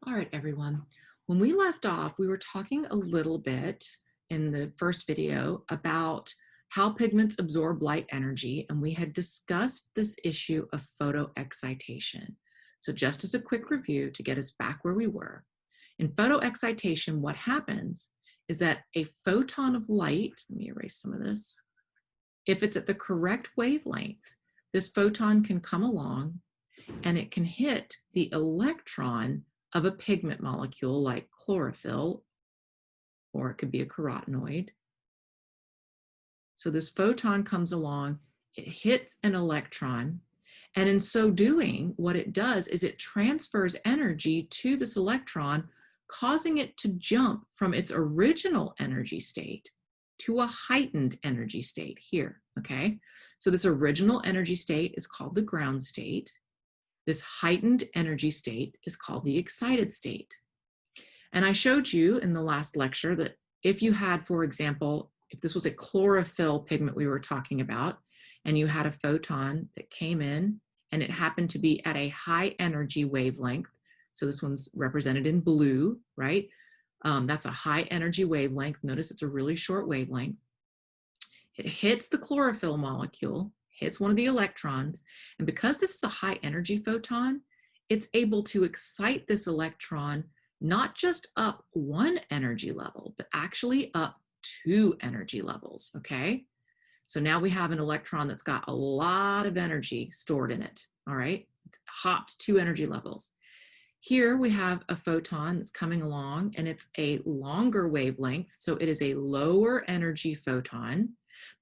All right, everyone. When we left off, we were talking a little bit in the first video about how pigments absorb light energy, and we had discussed this issue of photoexcitation. So just as a quick review to get us back where we were, in photoexcitation, what happens is that a photon of light, let me erase some of this, if it's at the correct wavelength, this photon can come along and it can hit the electron of a pigment molecule like chlorophyll, or it could be a carotenoid. So this photon comes along, it hits an electron, and in so doing, what it does is it transfers energy to this electron, causing it to jump from its original energy state to a heightened energy state here, okay? So this original energy state is called the ground state. This heightened energy state is called the excited state. And I showed you in the last lecture that if you had, for example, if this was a chlorophyll pigment we were talking about, and you had a photon that came in and it happened to be at a high energy wavelength, so this one's represented in blue, right? That's a high energy wavelength. Notice it's a really short wavelength. It hits the chlorophyll molecule, hits one of the electrons, and because this is a high energy photon, it's able to excite this electron not just up one energy level, but actually up two energy levels, okay? So now we have an electron that's got a lot of energy stored in it, all right? It's hopped two energy levels. Here we have a photon that's coming along and it's a longer wavelength, so it is a lower energy photon.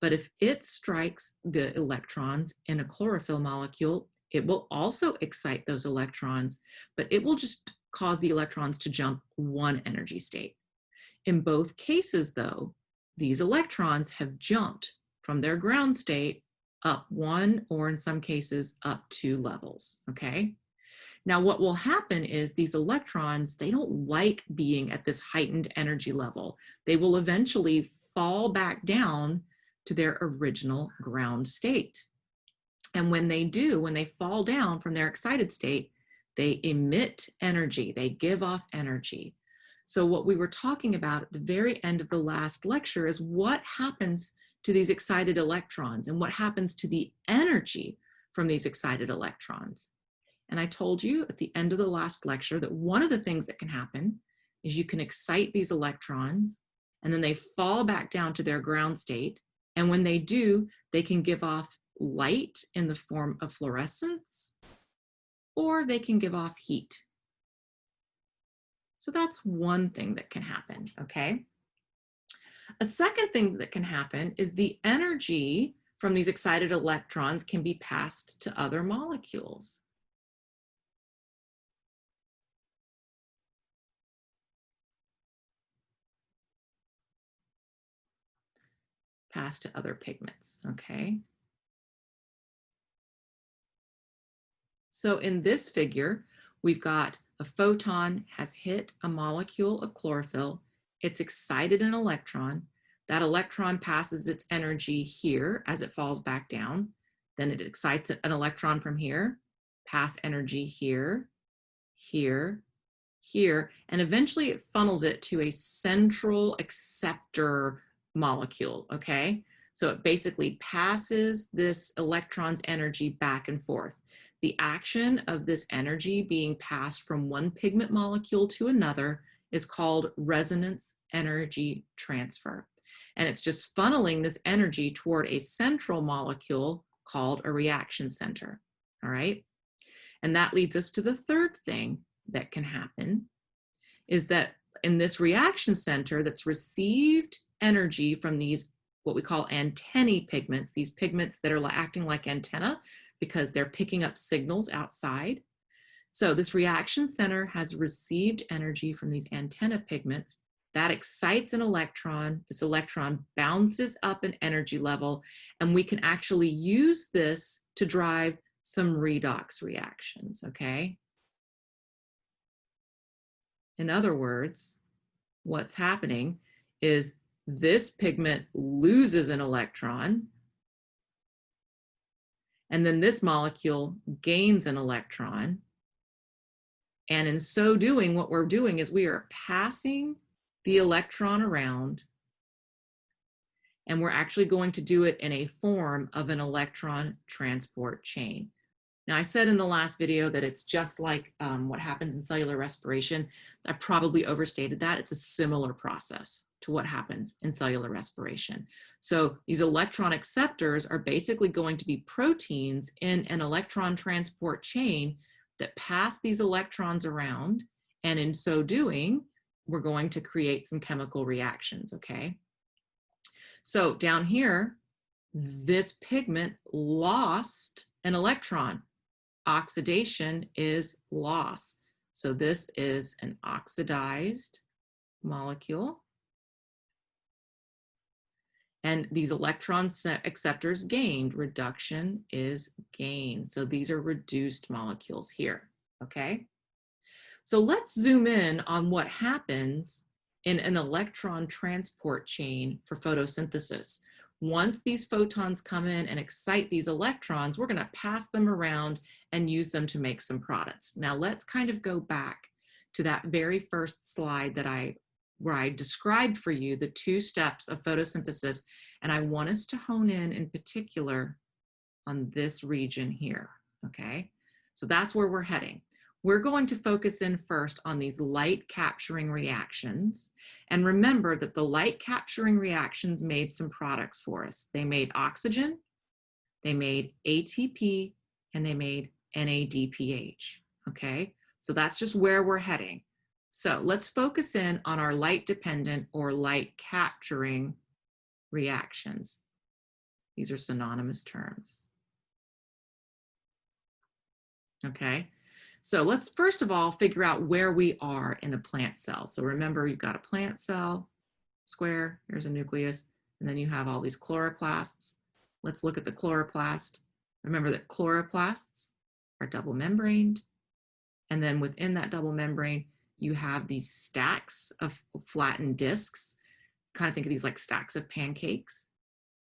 But if it strikes the electrons in a chlorophyll molecule, it will also excite those electrons, but it will just cause the electrons to jump one energy state. In both cases, though, these electrons have jumped from their ground state up one, or in some cases, up two levels, okay? Now, what will happen is these electrons, they don't like being at this heightened energy level. They will eventually fall back down to their original ground state. And when they do, when they fall down from their excited state, they emit energy, they give off energy. So what we were talking about at the very end of the last lecture is what happens to these excited electrons and what happens to the energy from these excited electrons. And I told you at the end of the last lecture that one of the things that can happen is you can excite these electrons and then they fall back down to their ground state. And when they do, they can give off light in the form of fluorescence, or they can give off heat. So that's one thing that can happen, okay? A second thing that can happen is the energy from these excited electrons can be passed to other molecules. Passed to other pigments, okay? So in this figure, we've got a photon has hit a molecule of chlorophyll. It's excited an electron. That electron passes its energy here as it falls back down. Then it excites an electron from here, pass energy here, here, here, and eventually it funnels it to a central acceptor molecule, okay? So it basically passes this electron's energy back and forth. The action of this energy being passed from one pigment molecule to another is called resonance energy transfer. And it's just funneling this energy toward a central molecule called a reaction center, all right? And that leads us to the third thing that can happen, is that in this reaction center that's received energy from these, what we call antennae pigments, these pigments that are acting like antenna because they're picking up signals outside. So this reaction center has received energy from these antenna pigments. That excites an electron. This electron bounces up an energy level, and we can actually use this to drive some redox reactions, okay? In other words, what's happening is this pigment loses an electron, and then this molecule gains an electron, And in so doing, what we're doing is we are passing the electron around, and we're actually going to do it in a form of an electron transport chain. Now, I said in the last video that it's just like what happens in cellular respiration. I probably overstated that. It's a similar process to what happens in cellular respiration. So these electron acceptors are basically going to be proteins in an electron transport chain that pass these electrons around. And in so doing, we're going to create some chemical reactions, okay? So down here, this pigment lost an electron. Oxidation is loss. So this is an oxidized molecule. And these electron acceptors gained. Reduction is gain. So these are reduced molecules here, okay? So let's zoom in on what happens in an electron transport chain for photosynthesis. Once these photons come in and excite these electrons, we're going to pass them around and use them to make some products. Now let's kind of go back to that very first slide that where I described for you the 2 steps of photosynthesis, and I want us to hone in particular on this region here, okay? So that's where we're heading. We're going to focus in first on these light capturing reactions. And remember that the light capturing reactions made some products for us. They made oxygen, they made ATP, and they made NADPH, okay? So that's just where we're heading. So let's focus in on our light dependent or light capturing reactions. These are synonymous terms. Okay, so let's first of all figure out where we are in a plant cell. So remember, you've got a plant cell, square, here's a nucleus, and then you have all these chloroplasts. Let's look at the chloroplast. Remember that chloroplasts are double membraned, and then within that double membrane, you have these stacks of flattened discs. Kind of think of these like stacks of pancakes.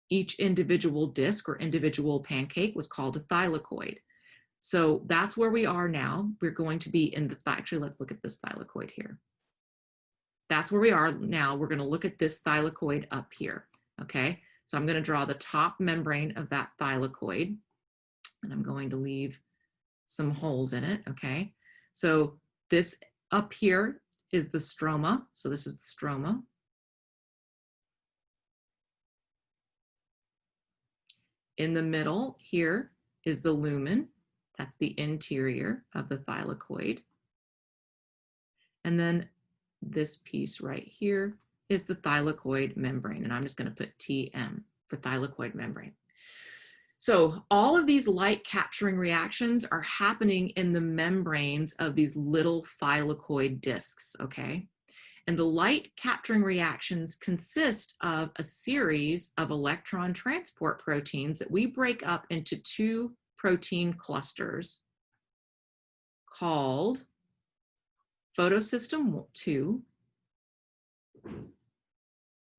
Each individual disc or individual pancake was called a thylakoid. So that's where we are now. We're going to be in the, actually, let's look at this thylakoid here. That's where we are now. We're going to look at this thylakoid up here, okay? So I'm going to draw the top membrane of that thylakoid, and I'm going to leave some holes in it, okay? So this up here is the stroma. So this is the stroma. In the middle here is the lumen. That's the interior of the thylakoid. And then this piece right here is the thylakoid membrane. And I'm just going to put TM for thylakoid membrane. So all of these light capturing reactions are happening in the membranes of these little thylakoid discs, okay? And the light capturing reactions consist of a series of electron transport proteins that we break up into 2 protein clusters called photosystem 2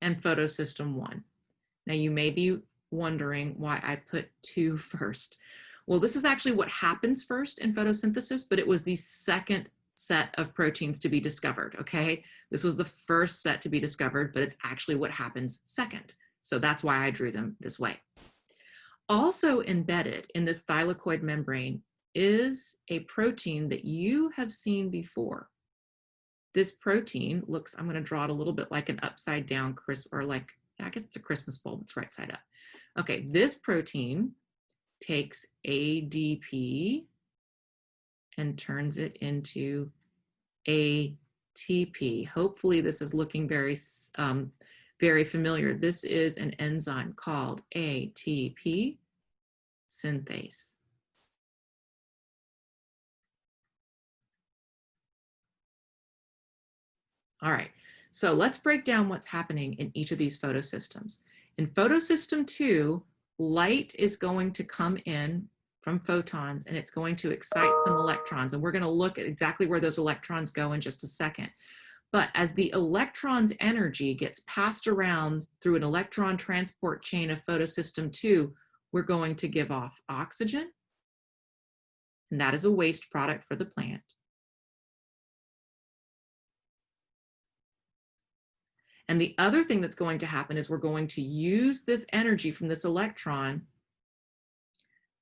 and photosystem 1. Now you may be wondering why I put 2 first. Well, this is actually what happens first in photosynthesis, but it was the second set of proteins to be discovered, okay? This was the first set to be discovered, but it's actually what happens second. So that's why I drew them this way. Also embedded in this thylakoid membrane is a protein that you have seen before. This protein looks, I'm going to draw it a little bit like an upside down or like, I guess it's a Christmas bulb, it's right side up. Okay, this protein takes ADP and turns it into ATP. Hopefully this is looking very familiar. This is an enzyme called ATP synthase. All right, so let's break down what's happening in each of these photosystems. In photosystem 2, light is going to come in from photons and it's going to excite some electrons. And we're going to look at exactly where those electrons go in just a second. But as the electron's energy gets passed around through an electron transport chain of photosystem 2, we're going to give off oxygen, and that is a waste product for the plant. And the other thing that's going to happen is we're going to use this energy from this electron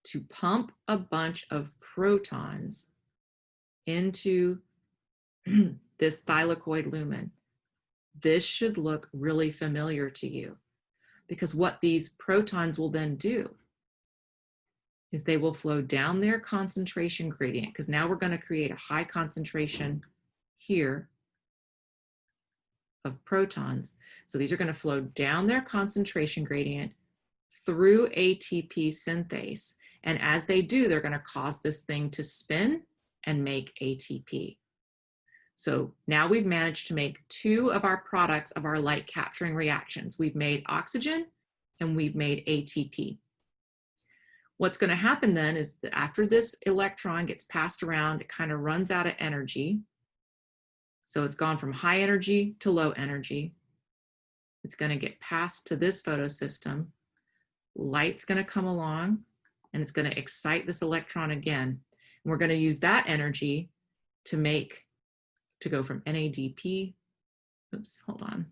to pump a bunch of protons into this thylakoid lumen. This should look really familiar to you, because what these protons will then do is they will flow down their concentration gradient, because now we're going to create a high concentration here of protons. So these are going to flow down their concentration gradient through ATP synthase. And as they do, they're going to cause this thing to spin and make ATP. So now we've managed to make two of our products of our light capturing reactions. We've made oxygen and we've made ATP. What's going to happen then is that after this electron gets passed around, it kind of runs out of energy. So it's gone from high energy to low energy. It's going to get passed to this photosystem. Light's going to come along and it's going to excite this electron again. And we're going to use that energy to go from NADP. Oops, hold on.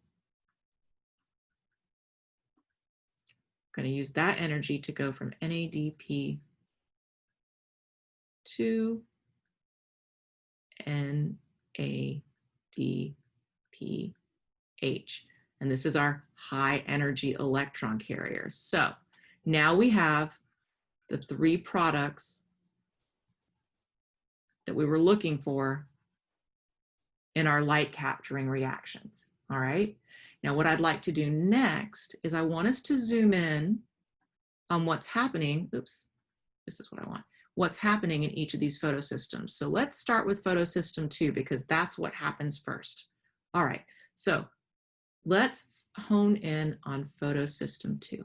Going to use that energy to go from NADP to NADPH. And this is our high energy electron carrier. So now we have the three products that we were looking for in our light capturing reactions. All right. Now what I'd like to do next is I want us to zoom in on what's happening. Oops, this is what I want. What's happening in each of these photosystems. So let's start with photosystem 2 because that's what happens first. All right, so let's hone in on photosystem 2.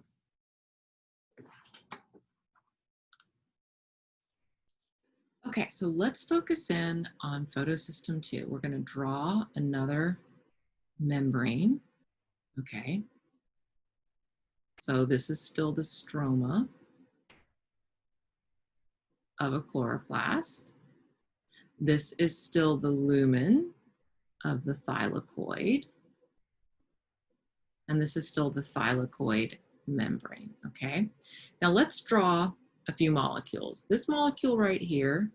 Okay, so let's focus in on photosystem 2. We're going to draw another membrane. Okay, so this is still the stroma of a chloroplast. This is still the lumen of the thylakoid. And this is still the thylakoid membrane, okay? Now let's draw a few molecules. This molecule right here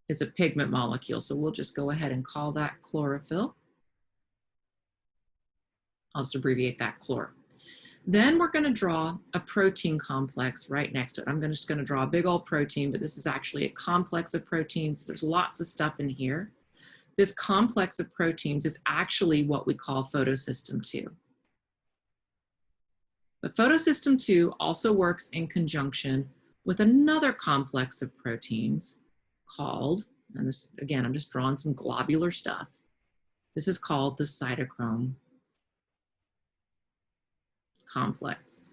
is a pigment molecule, so we'll just go ahead and call that chlorophyll. I'll just abbreviate that chlor. Then we're going to draw a protein complex right next to it. I'm just going to draw a big old protein, but this is actually a complex of proteins. There's lots of stuff in here. This complex of proteins is actually what we call photosystem 2. But photosystem 2 also works in conjunction with another complex of proteins called, and this, again, I'm just drawing some globular stuff. This is called the cytochrome complex.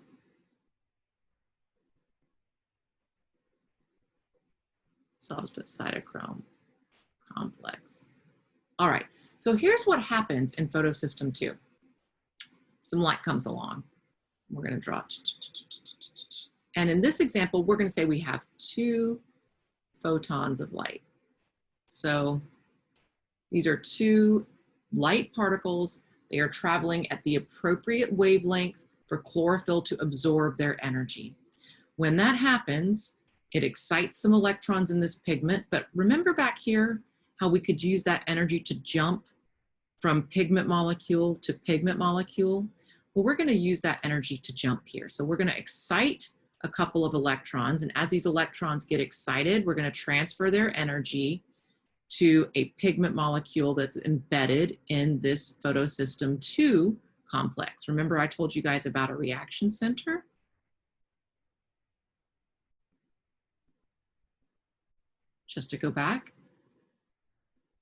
So I'll just put cytochrome complex. All right, so here's what happens in photosystem 2. Some light comes along. We're going to draw. And in this example, we're going to say we have 2 photons of light. So these are 2 light particles. They are traveling at the appropriate wavelength for chlorophyll to absorb their energy. When that happens, it excites some electrons in this pigment. But remember back here how we could use that energy to jump from pigment molecule to pigment molecule? Well, we're going to use that energy to jump here. So we're going to excite a couple of electrons. And as these electrons get excited, we're going to transfer their energy to a pigment molecule that's embedded in this photosystem 2 complex. Remember I told you guys about a reaction center? Just to go back,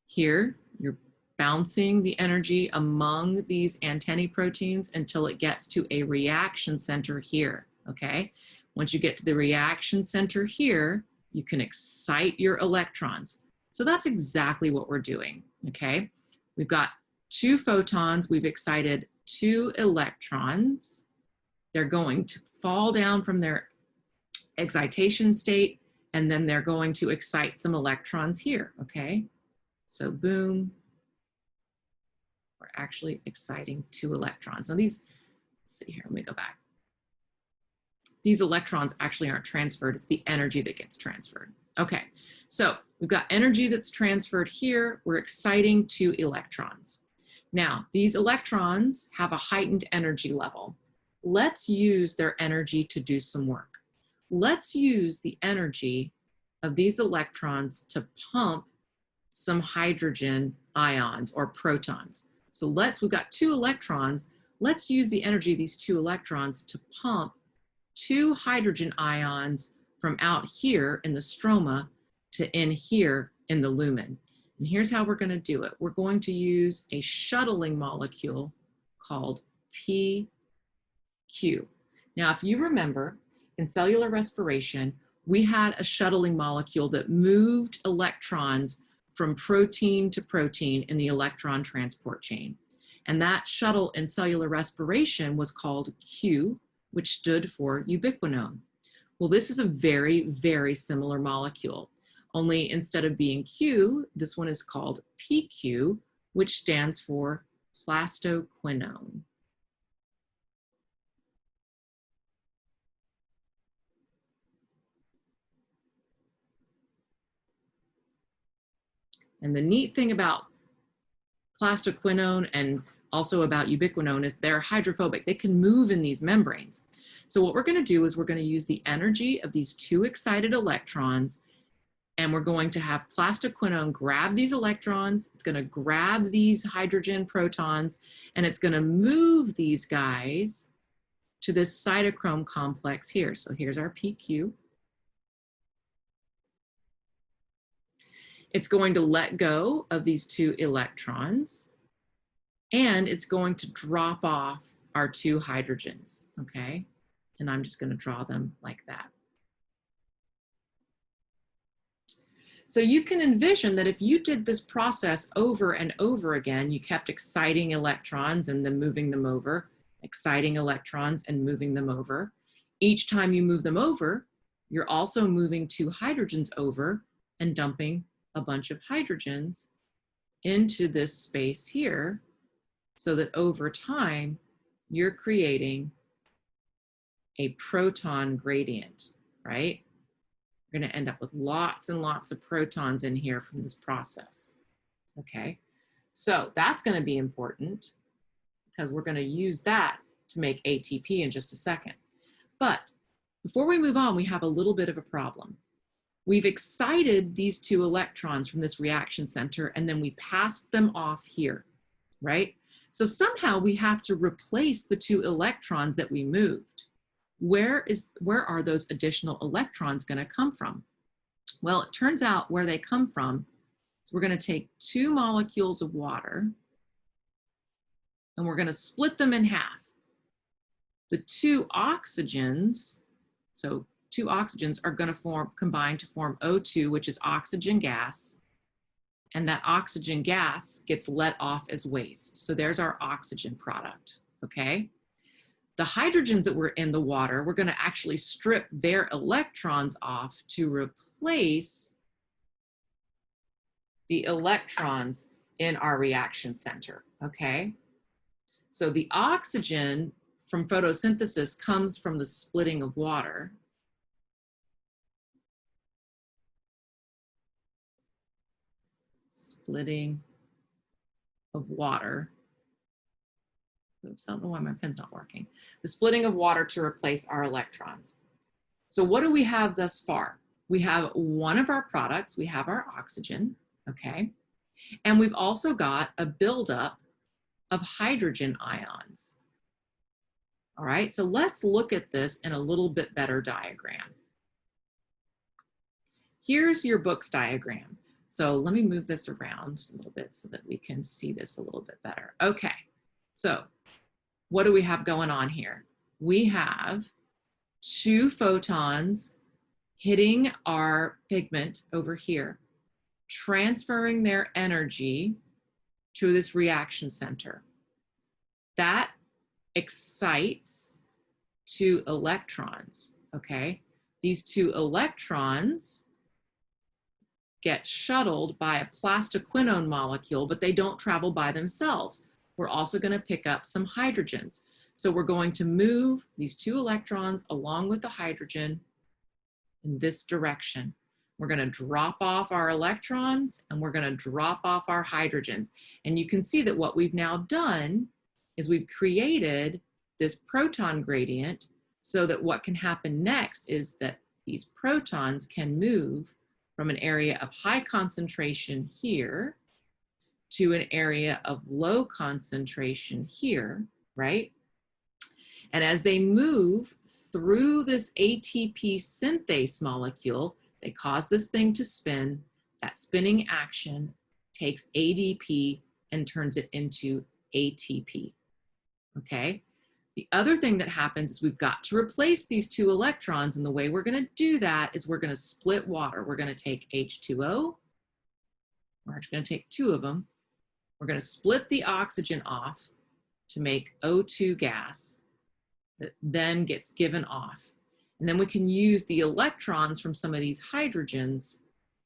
here you're bouncing the energy among these antennae proteins until it gets to a reaction center here, okay? Once you get to the reaction center here, you can excite your electrons. So that's exactly what we're doing, okay? We've got 2 photons, we've excited 2 electrons. They're going to fall down from their excitation state, and then they're going to excite some electrons here, okay? So boom, we're actually exciting 2 electrons. Now these, let's see here, let me go back. These electrons actually aren't transferred, it's the energy that gets transferred. Okay, so we've got energy that's transferred here, we're exciting 2 electrons. Now, these electrons have a heightened energy level. Let's use their energy to do some work. Let's use the energy of these electrons to pump some hydrogen ions or protons. So we've got 2 electrons. Let's use the energy of these 2 electrons to pump 2 hydrogen ions from out here in the stroma to in here in the lumen. And here's how we're going to do it. We're going to use a shuttling molecule called pt2. Now, if you remember, in cellular respiration, we had a shuttling molecule that moved electrons from protein to protein in the electron transport chain. And that shuttle in cellular respiration was called Q, which stood for ubiquinone. Well, this is a very, very similar molecule. Only instead of being Q, this one is called PQ, which stands for plastoquinone. And the neat thing about plastoquinone and also about ubiquinone is they're hydrophobic. They can move in these membranes. So what we're going to do is we're going to use the energy of these 2 excited electrons, and we're going to have plastoquinone grab these electrons. It's going to grab these hydrogen protons, and it's going to move these guys to this cytochrome complex here. So here's our PQ. It's going to let go of these 2 electrons, and it's going to drop off our 2 hydrogens, okay? And I'm just going to draw them like that. So you can envision that if you did this process over and over again, you kept exciting electrons and then moving them over, exciting electrons and moving them over. Each time you move them over, you're also moving 2 hydrogens over and dumping a bunch of hydrogens into this space here, so that over time, you're creating a proton gradient, right? You're going to end up with lots and lots of protons in here from this process, okay? So that's going to be important because we're going to use that to make ATP in just a second. But before we move on, we have a little bit of a problem. We've excited these 2 electrons from this reaction center, and then we passed them off here, right? So somehow we have to replace the 2 electrons that we moved. Where are those additional electrons going to come from? Well, it turns out where they come from, so we're going to take 2 molecules of water, and we're going to split them in half. The 2 oxygens, so 2 oxygens are going to combine to form O2, which is oxygen gas. And that oxygen gas gets let off as waste. So there's our oxygen product, okay? The hydrogens that were in the water, we're going to actually strip their electrons off to replace the electrons in our reaction center, okay? So the oxygen from photosynthesis comes from the splitting of water. Splitting of water. Oops, I don't know why my pen's not working. The splitting of water to replace our electrons. So what do we have thus far? We have one of our products, we have our oxygen, okay? And we've also got a buildup of hydrogen ions. All right, so let's look at this in a little bit better diagram. Here's your book's diagram. So let me move this around a little bit so that we can see this a little bit better. Okay, so what do we have going on here? We have 2 photons hitting our pigment over here, transferring their energy to this reaction center. That excites 2 electrons, okay? These 2 electrons get shuttled by a plastoquinone molecule, but they don't travel by themselves. we're also going to pick up some hydrogens. So we're going to move these 2 electrons along with the hydrogen in this direction. We're going to drop off our electrons and we're going to drop off our hydrogens. And you can see that what we've now done is we've created this proton gradient so that what can happen next is that these protons can move from an area of high concentration here to an area of low concentration here, right? And as they move through this ATP synthase molecule, they cause this thing to spin. That spinning action takes ADP and turns it into ATP, okay? The other thing that happens is we've got to replace these 2 electrons, and the way we're going to do that is we're going to split water. We're going to take H2O. We're actually going to take 2 of them. We're going to split the oxygen off to make O2 gas that then gets given off. And then we can use the electrons from some of these hydrogens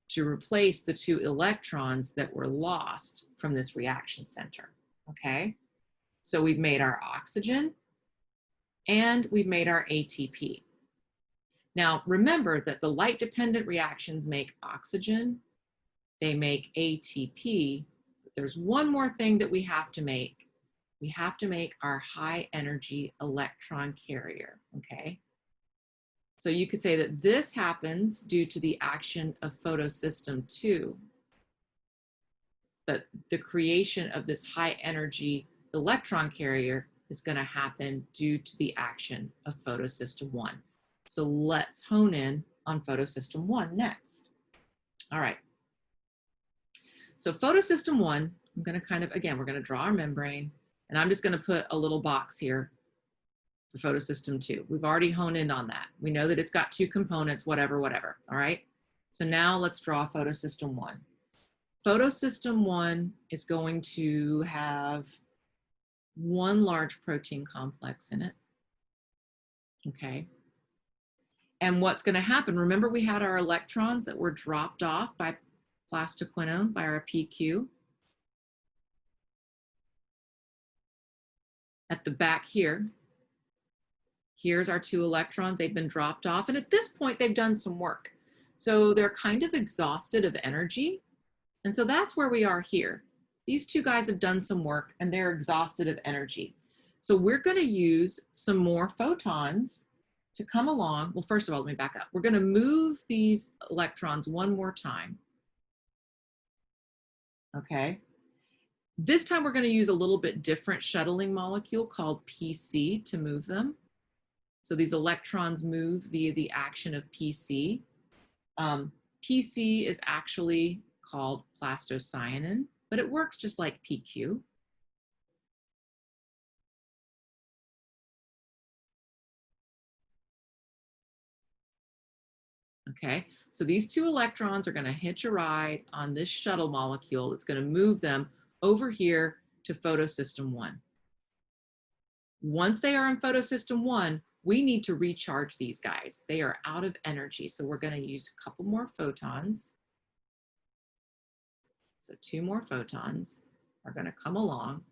to replace the 2 electrons that were lost from this reaction center, okay? So we've made our oxygen and we've made our ATP. Now, remember that the light-dependent reactions make oxygen, they make ATP, but there's one more thing that we have to make. We have to make our high-energy electron carrier, okay? So you could say that this happens due to the action of photosystem 2, but the creation of this high-energy electron carrier is going to happen due to the action of photosystem 1. So let's hone in on photosystem 1 next. All right. So photosystem 1, I'm going to kind of, again, we're going to draw our membrane, and I'm just going to put a little box here for photosystem 2. We've already honed in on that. We know that it's got 2 components, whatever, whatever. All right. So now let's draw photosystem 1. Photosystem 1 is going to have 1 large protein complex in it, okay? And what's going to happen, remember we had our electrons that were dropped off by plastoquinone, by our PQ. At the back here, here's our 2 electrons. They've been dropped off, and at this point, they've done some work. So they're kind of exhausted of energy, and so that's where we are here. These 2 guys have done some work and they're exhausted of energy. So we're going to use some more photons to come along. Well, first of all, let me back up. We're going to move these electrons 1 more time. Okay. This time we're going to use a little bit different shuttling molecule called PC to move them. So these electrons move via the action of PC. PC is actually called plastocyanin, but it works just like PQ. Okay, so these 2 electrons are going to hitch a ride on this shuttle molecule. It's going to move them over here to photosystem 1. Once they are in photosystem 1, we need to recharge these guys. They are out of energy, so we're going to use a couple more photons. So 2 more photons are going to come along.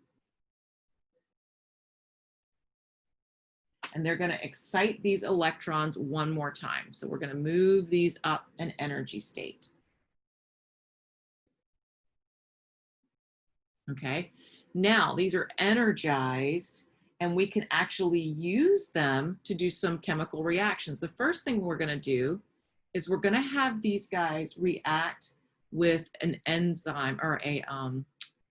And they're going to excite these electrons 1 more time. So we're going to move these up an energy state. Okay, now these are energized and we can actually use them to do some chemical reactions. The first thing we're going to do is we're going to have these guys react with an enzyme or a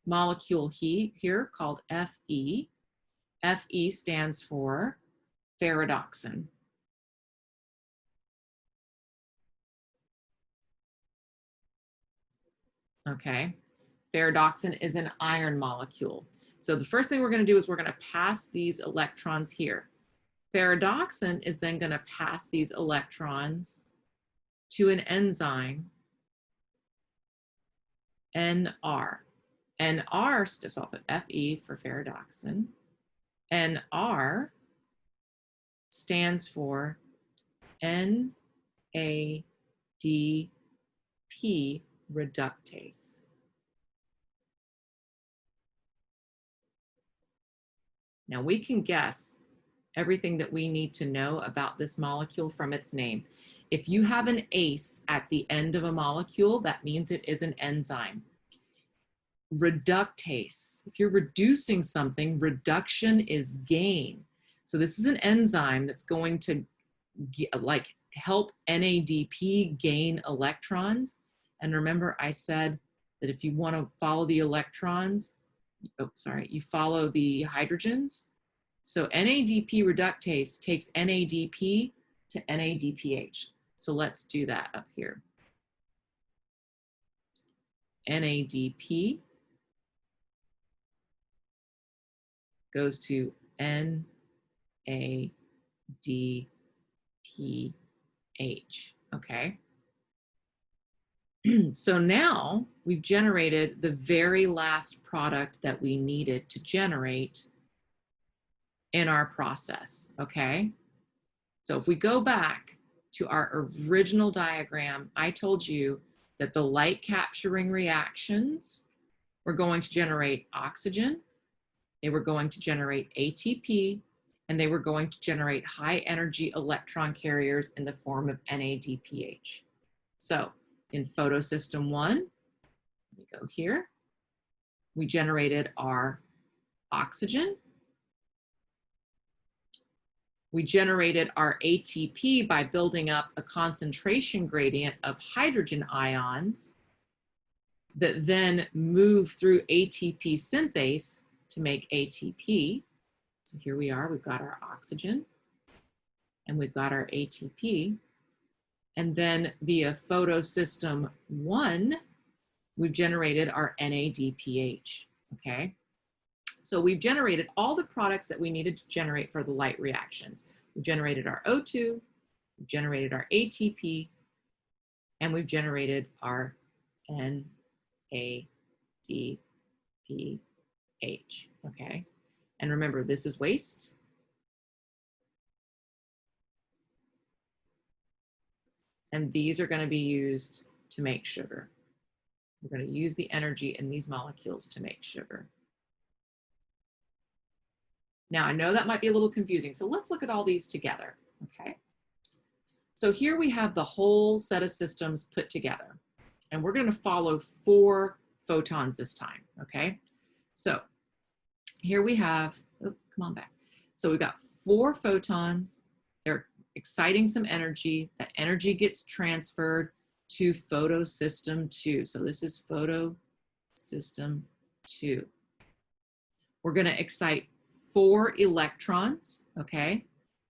molecule here called Fe. Fe stands for ferredoxin. Okay, ferredoxin is an iron molecule. So the first thing we're going to do is we're going to pass these electrons here. Ferredoxin is then going to pass these electrons to an enzyme, NR. NR, so I'll put Fe for ferredoxin. NR stands for NADP reductase. Now we can guess everything that we need to know about this molecule from its name. If you have an ACE at the end of a molecule, that means it is an enzyme. Reductase, if you're reducing something, reduction is gain. So this is an enzyme that's going to help NADP gain electrons. And remember, I said that if you want to follow the electrons, you follow the hydrogens. So NADP reductase takes NADP to NADPH. So let's do that up here. NADP goes to NADPH, okay? So now we've generated the very last product that we needed to generate in our process, okay? So if we go back to our original diagram, I told you that the light capturing reactions were going to generate oxygen, they were going to generate ATP, and they were going to generate high energy electron carriers in the form of NADPH. So in photosystem 1, let me go here, we generated our oxygen. We generated our ATP by building up a concentration gradient of hydrogen ions that then move through ATP synthase to make ATP. So here we are, we've got our oxygen and we've got our ATP. And then via photosystem 1, we've generated our NADPH, okay? So we've generated all the products that we needed to generate for the light reactions. We've generated our O2, we've generated our ATP, and we've generated our NADPH, okay? And remember, this is waste. And these are going to be used to make sugar. We're going to use the energy in these molecules to make sugar. Now, I know that might be a little confusing, so let's look at all these together, okay? So here we have the whole set of systems put together, and we're going to follow 4 photons this time, okay? So here we have, oh, come on back. So we've got 4 photons. They're exciting some energy. That energy gets transferred to photosystem 2. So this is photosystem 2. We're going to excite 4 electrons, okay?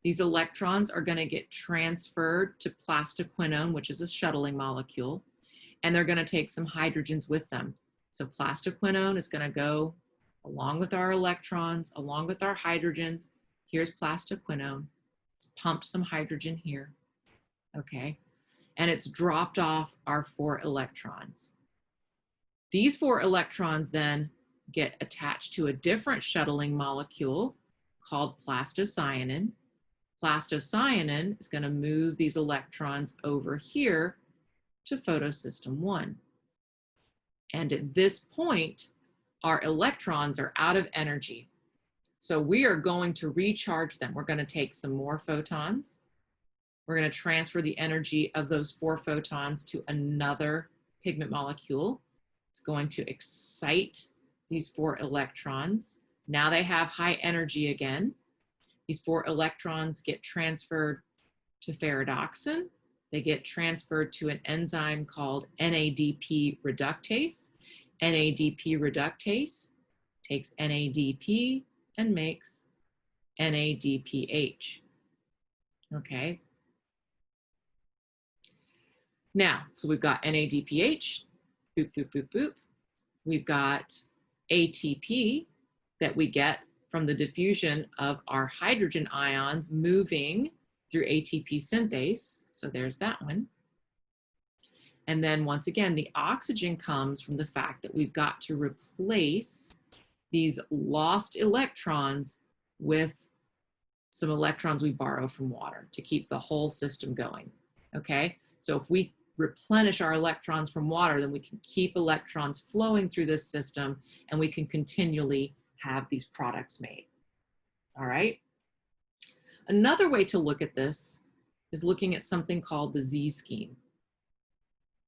These electrons are going to get transferred to plastoquinone, which is a shuttling molecule, and they're going to take some hydrogens with them. So plastoquinone is going to go along with our electrons, along with our hydrogens. Here's plastoquinone. It's pumped some hydrogen here, okay? And it's dropped off our 4 electrons. These 4 electrons then get attached to a different shuttling molecule called plastocyanin. Plastocyanin is going to move these electrons over here to photosystem 1. And at this point, our electrons are out of energy. So we are going to recharge them. We're going to take some more photons. We're going to transfer the energy of those 4 photons to another pigment molecule. It's going to excite these 4 electrons. Now they have high energy again. These 4 electrons get transferred to ferredoxin. They get transferred to an enzyme called NADP reductase. NADP reductase takes NADP and makes NADPH. Okay. Now, so we've got NADPH, boop, boop, boop, boop. We've got ATP that we get from the diffusion of our hydrogen ions moving through ATP synthase. So there's that one. And then once again, the oxygen comes from the fact that we've got to replace these lost electrons with some electrons we borrow from water to keep the whole system going, okay? So if we replenish our electrons from water, then we can keep electrons flowing through this system and we can continually have these products made. all right? Another way to look at this is looking at something called the Z-scheme.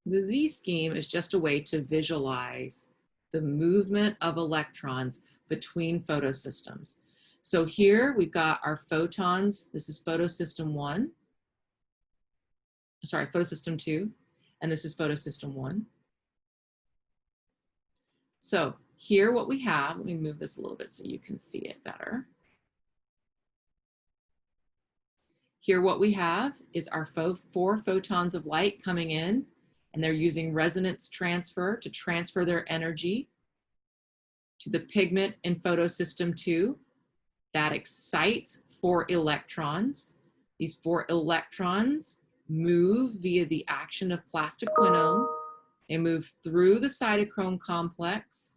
The Z-scheme is just a way to visualize the movement of electrons between photosystems. So here we've got our photons. This is photosystem 1. Sorry, photosystem 2, and this is photosystem 1. So here what we have, let me move this a little bit so you can see it better. Here what we have is our 4 photons of light coming in, and they're using resonance transfer to transfer their energy to the pigment in photosystem 2. That excites 4 electrons. These 4 electrons move via the action of plastoquinone. They move through the cytochrome complex.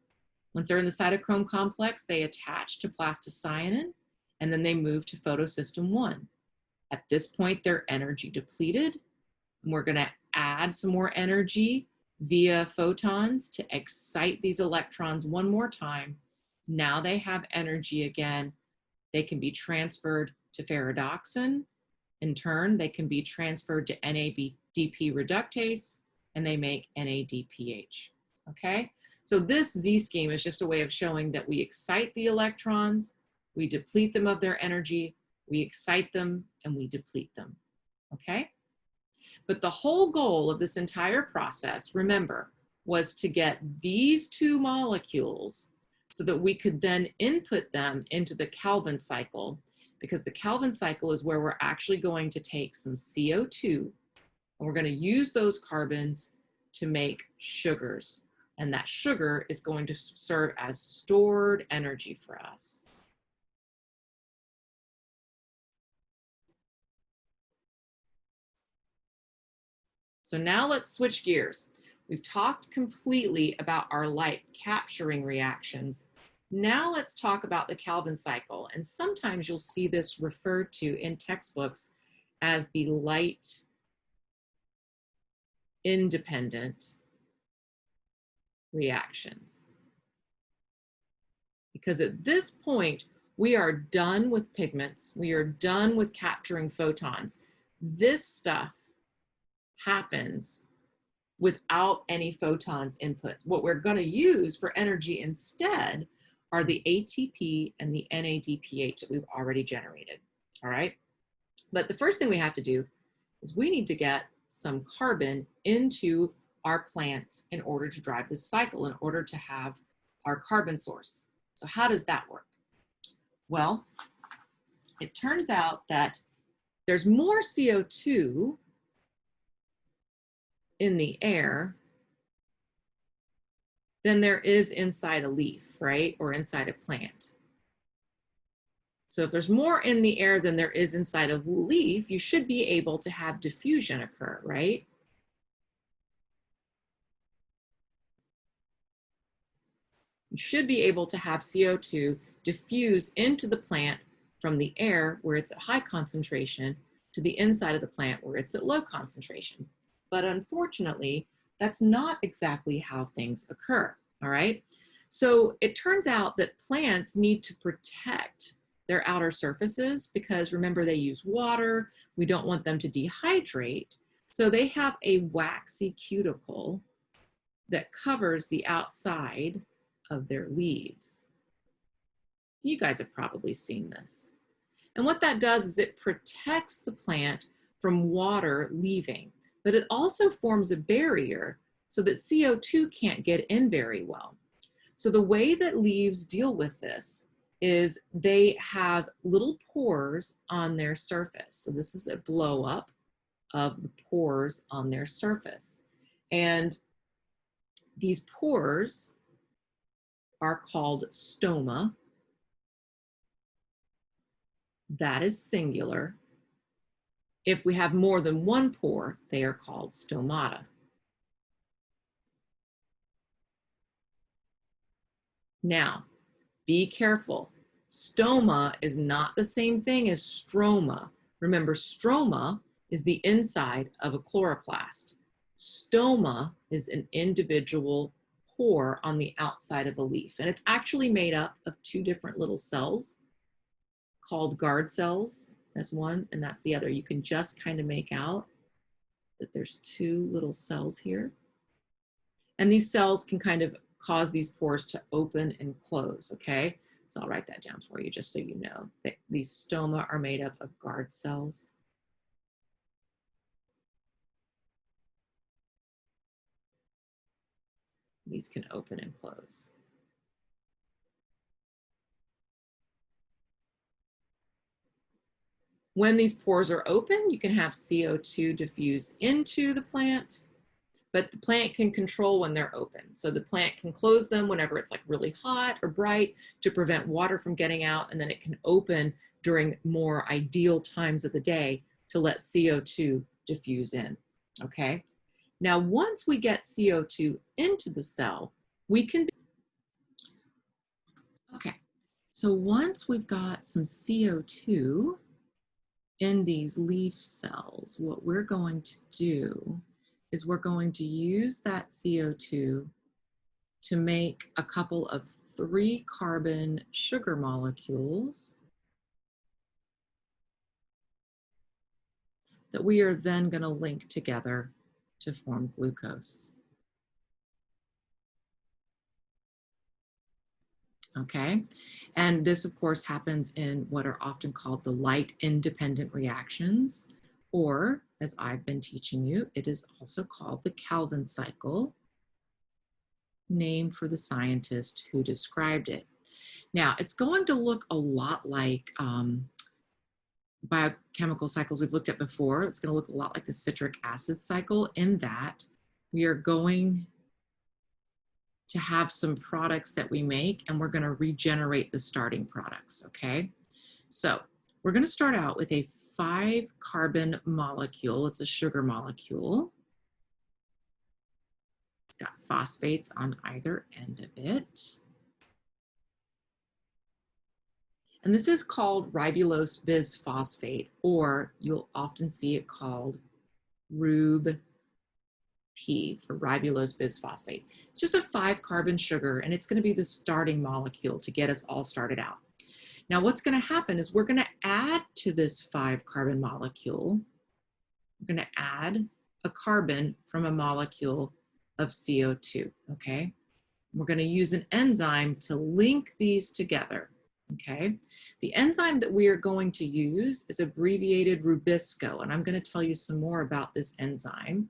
Once they're in the cytochrome complex, they attach to plastocyanin, and then they move to photosystem 1. At this point, they're energy depleted, and we're going to add some more energy via photons to excite these electrons one more time. Now they have energy again. They can be transferred to ferredoxin. In turn, they can be transferred to NADP reductase, and they make NADPH, okay? So this Z-scheme is just a way of showing that we excite the electrons, we deplete them of their energy, we excite them, and we deplete them, okay? But the whole goal of this entire process, remember, was to get these 2 molecules so that we could then input them into the Calvin cycle, because the Calvin cycle is where we're actually going to take some CO2 and we're going to use those carbons to make sugars. And that sugar is going to serve as stored energy for us. So now let's switch gears. We've talked completely about our light capturing reactions. Now let's talk about the Calvin cycle. And sometimes you'll see this referred to in textbooks as the light independent reactions. Because at this point, we are done with pigments. We are done with capturing photons. This stuff happens without any photons input. What we're going to use for energy instead are the ATP and the NADPH that we've already generated, all right? But the first thing we have to do is we need to get some carbon into our plants in order to drive this cycle, in order to have our carbon source. So how does that work? Well, it turns out that there's more CO2 in the air than there is inside a leaf, right? Or inside a plant. So if there's more in the air than there is inside a leaf, you should be able to have diffusion occur, right? You should be able to have CO2 diffuse into the plant from the air where it's at high concentration to the inside of the plant where it's at low concentration. But unfortunately, that's not exactly how things occur, all right? So it turns out that plants need to protect their outer surfaces because remember they use water, we don't want them to dehydrate. So they have a waxy cuticle that covers the outside of their leaves. You guys have probably seen this. And what that does is it protects the plant from water leaving, but it also forms a barrier so that CO2 can't get in very well. So the way that leaves deal with this is they have little pores on their surface. So this is a blow up of the pores on their surface. And these pores are called stoma. That is singular. If we have more than one pore, they are called stomata. Now, be careful. Stoma is not the same thing as stroma. Remember, stroma is the inside of a chloroplast. Stoma is an individual pore on the outside of a leaf, and it's actually made up of 2 different little cells called guard cells. That's one, and that's the other. You can just kind of make out that there's two little cells here. And these cells can kind of cause these pores to open and close, okay? So I'll write that down for you just so you know that these stoma are made up of guard cells. These can open and close. When these pores are open, you can have CO2 diffuse into the plant, but the plant can control when they're open. So the plant can close them whenever it's like really hot or bright to prevent water from getting out, and then it can open during more ideal times of the day to let CO2 diffuse in, okay? Now, once we get CO2 into the cell, we can, okay, so once we've got some CO2 in these leaf cells, what we're going to do is we're going to use that CO2 to make a couple of 3-carbon sugar molecules that we are then going to link together to form glucose. Okay, and this of course happens in what are often called the light independent reactions, or as I've been teaching you, it is also called the Calvin cycle, named for the scientist who described it. Now, it's going to look a lot like biochemical cycles we've looked at before. It's going to look a lot like the citric acid cycle in that we are going to have some products that we make and we're going to regenerate the starting products, okay? So we're going to start out with a 5-carbon molecule. It's a sugar molecule. It's got phosphates on either end of it. And this is called ribulose bisphosphate, or you'll often see it called RUB P for ribulose bisphosphate. It's just a 5-carbon sugar, and it's going to be the starting molecule to get us all started out. Now, what's going to happen is we're going to add to this 5-carbon molecule, we're going to add a carbon from a molecule of CO2, okay? We're going to use an enzyme to link these together, okay? The enzyme that we are going to use is abbreviated Rubisco, and I'm going to tell you some more about this enzyme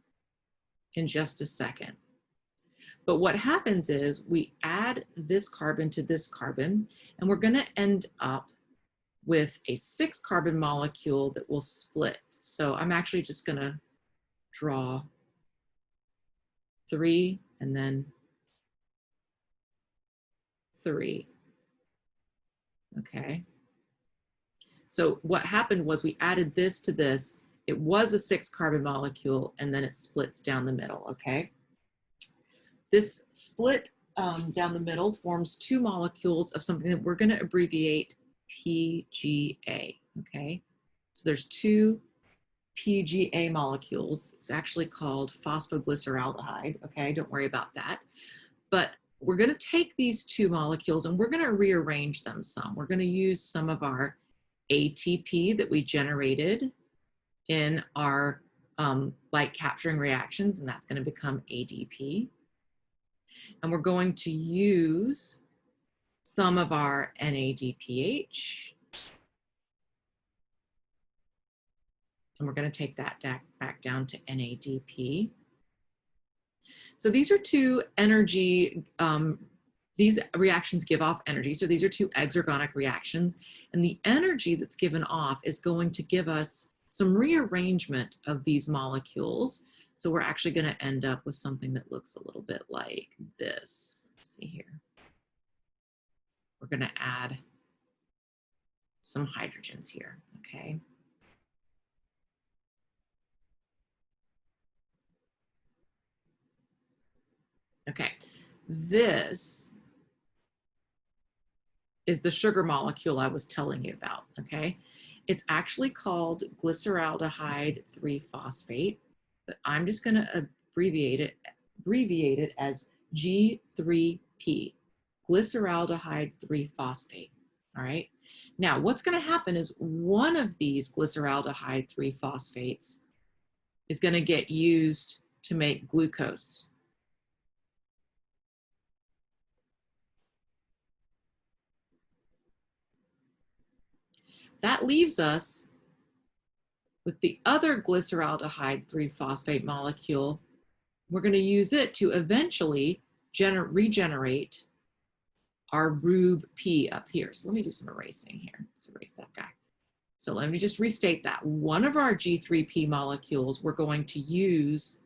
in just a second. But what happens is we add this carbon to this carbon, and we're going to end up with a 6-carbon molecule that will split. So I'm actually just going to draw 3 and then 3. Okay. So what happened was we added this to this. It was a 6-carbon molecule, and then it splits down the middle, okay? This split down the middle forms 2 molecules of something that we're going to abbreviate PGA, okay? So there's 2 PGA molecules. It's actually called phosphoglyceraldehyde, okay? Don't worry about that. But we're going to take these 2 molecules and we're going to rearrange them some. We're going to use some of our ATP that we generated in our light capturing reactions, and that's going to become ADP. And we're going to use some of our NADPH, and we're going to take that back down to NADP. So these are 2 energy, these reactions give off energy. So these are 2 exergonic reactions, and the energy that's given off is going to give us some rearrangement of these molecules. So we're actually going to end up with something that looks a little bit like this. Let's see here. We're going to add some hydrogens here, okay? Okay, this is the sugar molecule I was telling you about, okay? It's actually called glyceraldehyde 3-phosphate, but I'm just going to abbreviate it as G3P, glyceraldehyde 3-phosphate. All right. Now, what's going to happen is one of these glyceraldehyde 3-phosphates is going to get used to make glucose. That leaves us with the other glyceraldehyde 3-phosphate molecule. We're going to use it to eventually regenerate our RUB-P up here. So let me do some erasing here. Let's erase that guy. So let me just restate that. One of our G3P molecules we're going to use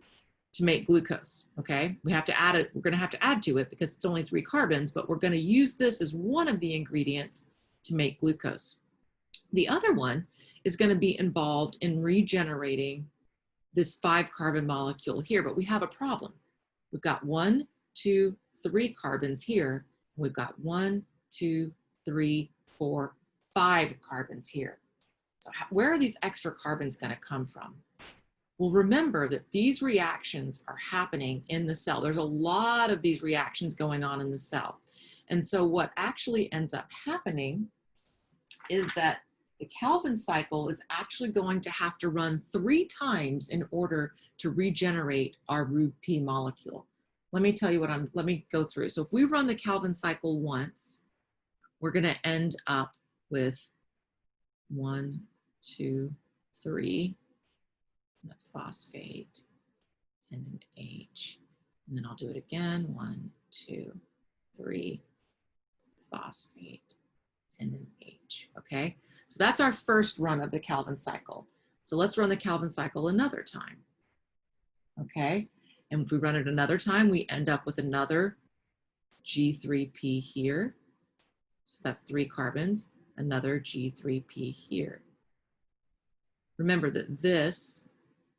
to make glucose, okay? We have to add it, we're gonna have to add to it because it's only 3 carbons, but we're gonna use this as one of the ingredients to make glucose. The other one is gonna be involved in regenerating this 5-carbon molecule here, but we have a problem. We've got 1, 2, 3 carbons here. We've got 1, 2, 3, 4, 5 carbons here. So where are these extra carbons going to come from? Well, remember that these reactions are happening in the cell. There's a lot of these reactions going on in the cell. And so what actually ends up happening is that the Calvin cycle is actually going to have to run 3 times in order to regenerate our RUB-P molecule. Let me tell you let me go through. So if we run the Calvin cycle once, we're going to end up with 1, 2, 3, and a phosphate and an H. And then I'll do it again. 1, 2, 3, phosphate and an H. Okay, so that's our first run of the Calvin cycle. So let's run the Calvin cycle another time. Okay, and if we run it another time, we end up with another G3P here. So that's 3 carbons, another G3P here. Remember that this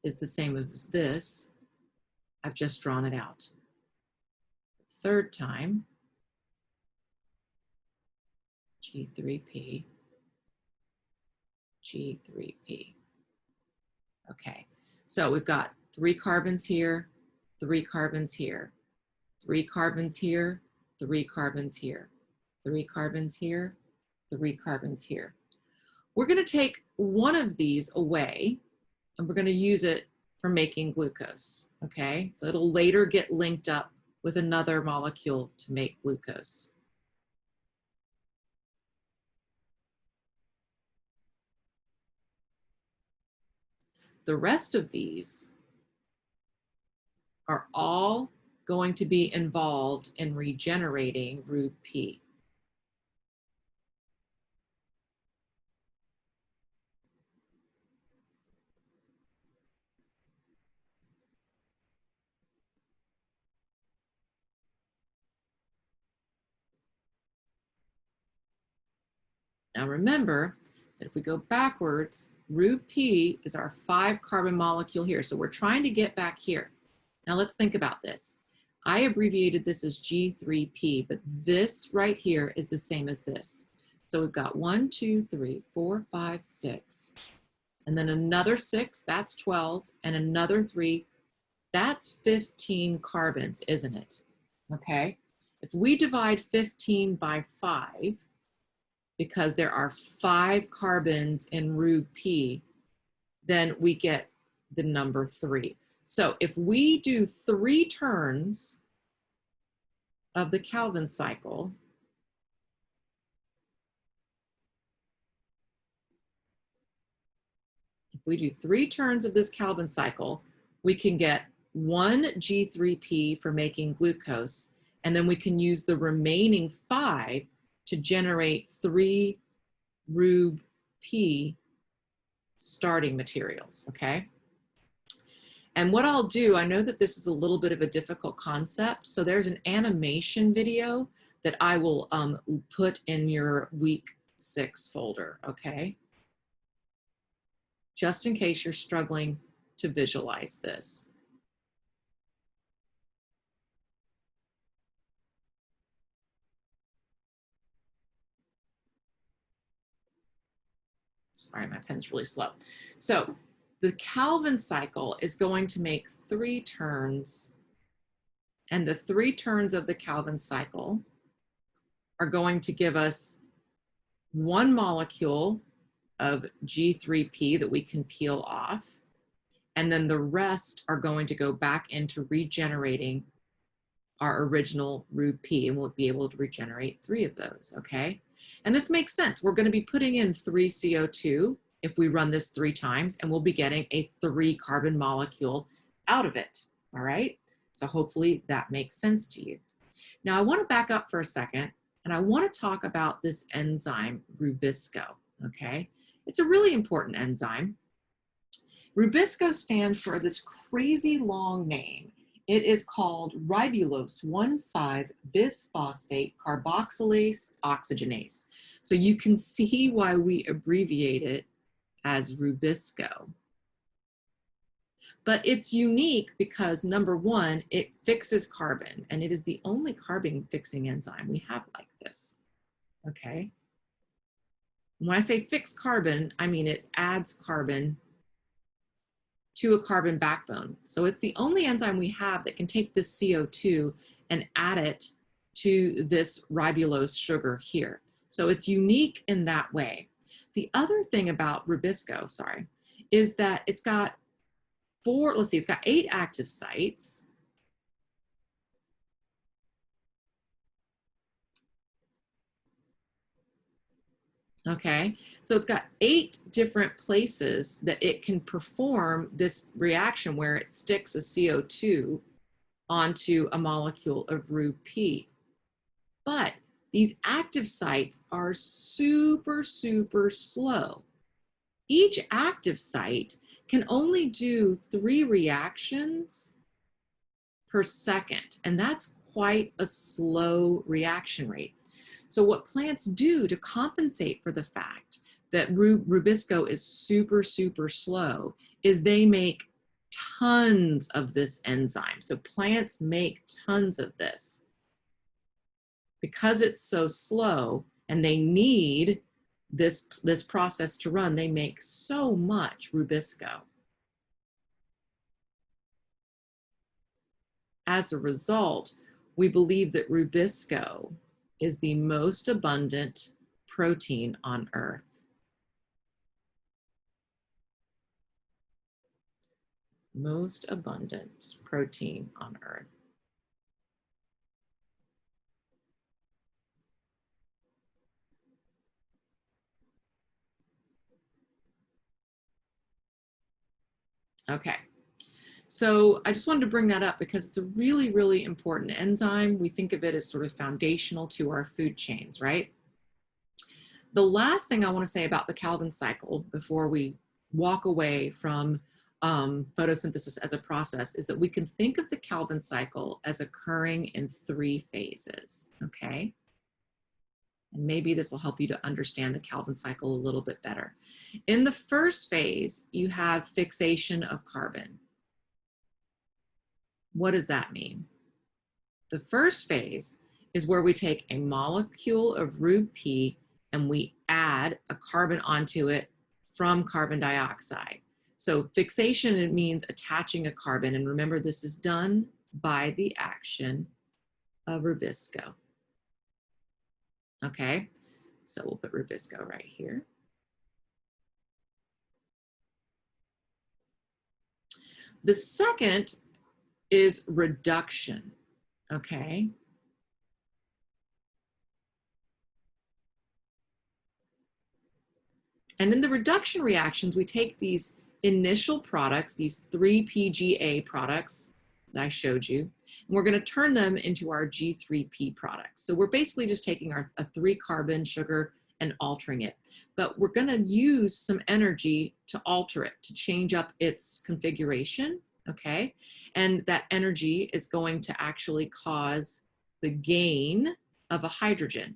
is the same as this. I've just drawn it out. Third time, G3P, G3P. Okay, so we've got 3 carbons here, 3 carbons here, 3 carbons here, 3 carbons here, 3 carbons here, 3 carbons here. We're going to take one of these away and we're going to use it for making glucose, okay? So it'll later get linked up with another molecule to make glucose. The rest of these are all going to be involved in regenerating RUB-P. Now remember that if we go backwards, RUB-P is our 5-carbon molecule here. So we're trying to get back here. Now let's think about this. I abbreviated this as G3P, but this right here is the same as this. So we've got 1, 2, 3, 4, 5, 6. And then another 6, that's 12. And another 3, that's 15 carbons, isn't it? Okay. If we divide 15 by 5, because there are 5 carbons in RUB-P, then we get the number 3. So if we do 3 turns of the Calvin cycle, if we do 3 turns of this Calvin cycle, we can get 1 G3P for making glucose, and then we can use the remaining 5 to generate 3 RUB-P starting materials, okay? And what I'll do, I know that this is a little bit of a difficult concept, so there's an animation video that I will put in your week 6 folder, okay? Just in case you're struggling to visualize this. Sorry, my pen's really slow. So the Calvin cycle is going to make 3 turns, and the 3 turns of the Calvin cycle are going to give us one molecule of G3P that we can peel off, and then the rest are going to go back into regenerating our original RuP, and we'll be able to regenerate 3 of those, okay? And this makes sense. We're going to be putting in 3 CO2 if we run this 3 times, and we'll be getting a 3 carbon molecule out of it, all right? So hopefully that makes sense to you. Now I want to back up for a second, and I want to talk about this enzyme, Rubisco, okay? It's a really important enzyme. Rubisco stands for this crazy long name. It is called ribulose 1,5-bisphosphate carboxylase oxygenase. So you can see why we abbreviate it as Rubisco. But it's unique because, number one, it fixes carbon, and it is the only carbon fixing enzyme we have like this, okay? When I say fix carbon, I mean it adds carbon to a carbon backbone. So it's the only enzyme we have that can take this CO2 and add it to this ribulose sugar here. So it's unique in that way. The other thing about Rubisco, is that it's got it's got 8 active sites. Okay, so it's got 8 different places that it can perform this reaction where it sticks a CO2 onto a molecule of RuP. But these active sites are super, super slow. Each active site can only do 3 reactions per second, and that's quite a slow reaction rate. So what plants do to compensate for the fact that Rubisco is super, super slow is they make tons of this enzyme. So plants make tons of this. Because it's so slow and they need this process to run, they make so much Rubisco. As a result, we believe that Rubisco is the most abundant protein on Earth. Most abundant protein on Earth. Okay, so I just wanted to bring that up because it's a really, really important enzyme. We think of it as sort of foundational to our food chains, right? The last thing I want to say about the Calvin cycle before we walk away from photosynthesis as a process is that we can think of the Calvin cycle as occurring in 3 phases, okay? And maybe this will help you to understand the Calvin cycle a little bit better. In the first phase, you have fixation of carbon. What does that mean? The first phase is where we take a molecule of RuP and we add a carbon onto it from carbon dioxide. So fixation, it means attaching a carbon. And remember, this is done by the action of Rubisco. Okay, so we'll put Rubisco right here. The second is reduction, okay? And in the reduction reactions, we take these initial products, these 3 PGA products that I showed you, and we're going to turn them into our G3P products. So we're basically just taking a 3 carbon sugar and altering it. But we're going to use some energy to alter it, to change up its configuration, okay? And that energy is going to actually cause the gain of a hydrogen,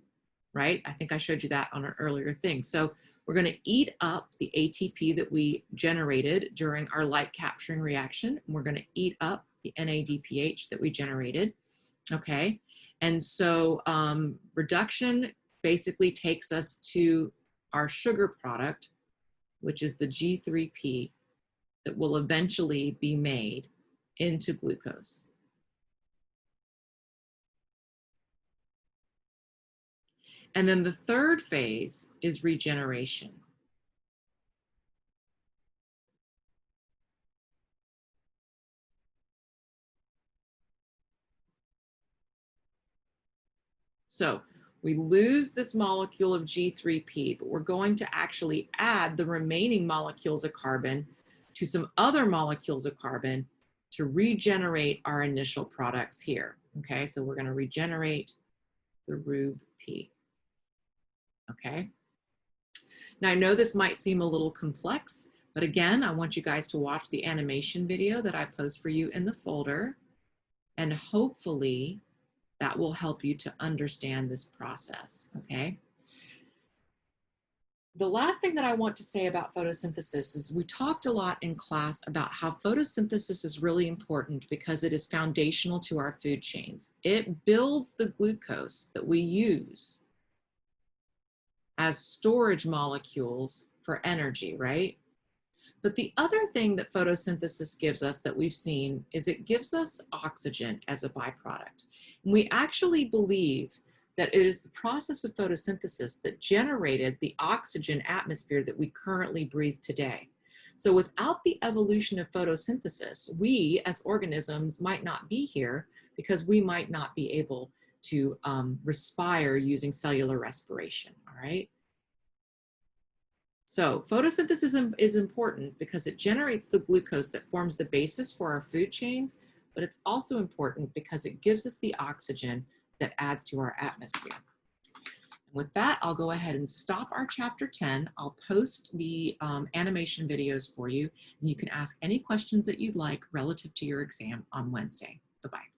right? I think I showed you that on an earlier thing. So we're going to eat up the ATP that we generated during our light capturing reaction. And we're going to eat up the NADPH that we generated, okay? And so reduction basically takes us to our sugar product, which is the G3P that will eventually be made into glucose. And then the third phase is regeneration. So we lose this molecule of G3P, but we're going to actually add the remaining molecules of carbon to some other molecules of carbon to regenerate our initial products here. Okay, so we're going to regenerate the RuB-P. Okay. Now I know this might seem a little complex, but again, I want you guys to watch the animation video that I post for you in the folder, and hopefully that will help you to understand this process, okay? The last thing that I want to say about photosynthesis is we talked a lot in class about how photosynthesis is really important because it is foundational to our food chains. It builds the glucose that we use as storage molecules for energy, right? But the other thing that photosynthesis gives us that we've seen is it gives us oxygen as a byproduct. And we actually believe that it is the process of photosynthesis that generated the oxygen atmosphere that we currently breathe today. So without the evolution of photosynthesis, we as organisms might not be here because we might not be able to respire using cellular respiration, all right? So photosynthesis is important because it generates the glucose that forms the basis for our food chains, but it's also important because it gives us the oxygen that adds to our atmosphere. With that, I'll go ahead and stop our chapter 10. I'll post the animation videos for you, and you can ask any questions that you'd like relative to your exam on Wednesday. Bye-bye.